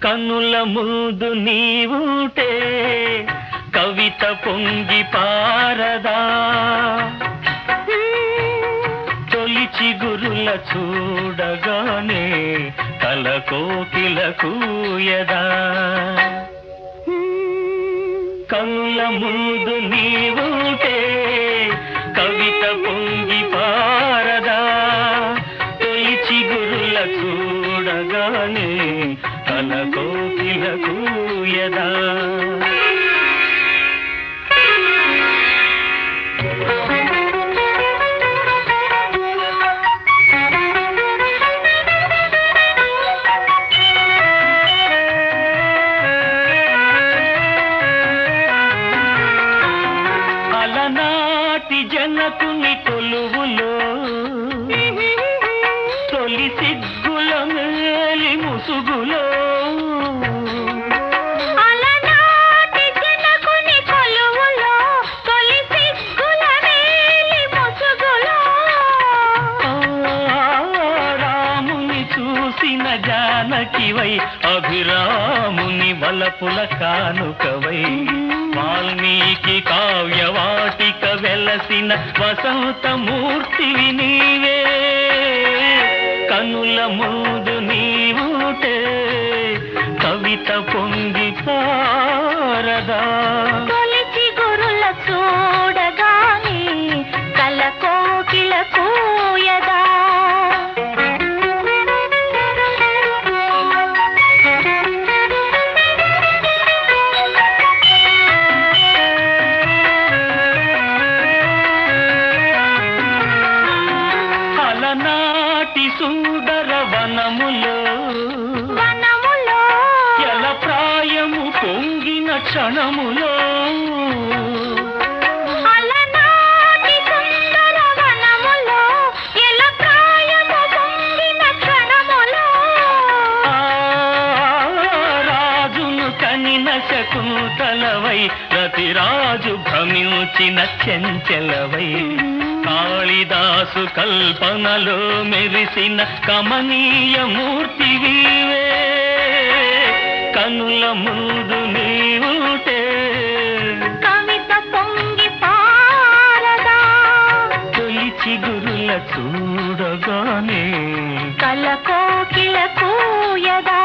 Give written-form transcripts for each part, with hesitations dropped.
కనుల ముందు నీవుంటే కవిత పొంగి పారదా, తొలిచి గురుల చూడగానే కల కోకిల కూయదా. కనుల ముందు నీవుంటే కవిత పొంగి పారదా, తొలిచి గురుల చూడగానే కల కోకిల కూయదా. అలనాటి జనకుని కొలువులో తొలి సిగ్గుల మేలి ముసుగులో, అలనాటి జనకుని కొలువులో తొలి సిగ్గుల మేలి ముసుగులో, రాముని చూసిన జానకివై అభిరాముని వలపుల కానుకవై, వాల్మీకి కావ్యవాటిక వెలసిన వసంతమూర్తివి నీవే. కనుల ముందు నీవుంటే కవిత పొంగి పారదా, తొలిచి గురుల చూడగానే కల కోకిల కూయదా. అలనాటి సుందర వనములో ఎల ప్రాయము పొంగిన క్షణములో, అలనాటి సుందర వనములో ఎల ప్రాయము పొంగిన క్షణములో, రాజును కనిన శకుంతలవై రతిరాజు భ్రమించిన చెంచలవై, కాళిదాసు కల్పనలో మెరిసిన కమనీయ మూర్తివీవే. కనుల ముందు నీవుంటే కవిత పొంగి పారదా, తొలిచి గురుల చూడగానే కల కోకిల కూయదా.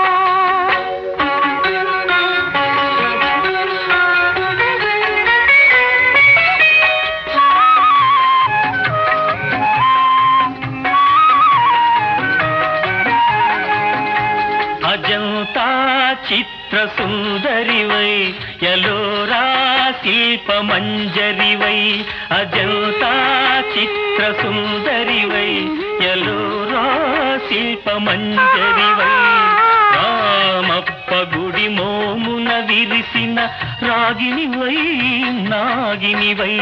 అజంతా చిత్ర సుందరివై ఎలోరా శిల్ప మంజరివై, అజంతా చిత్ర సుందరివై ఎలోరా శిల్ప మంజరివై, రామప్ప గుడి మోమున విరిసిన రాగినివై నాగినివై,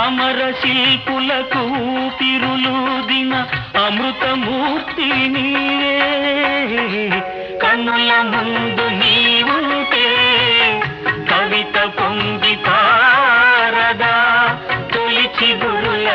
అమర శిల్పులకు ఊపిరులూదిన అమృతమూర్తి నీవే. కనుల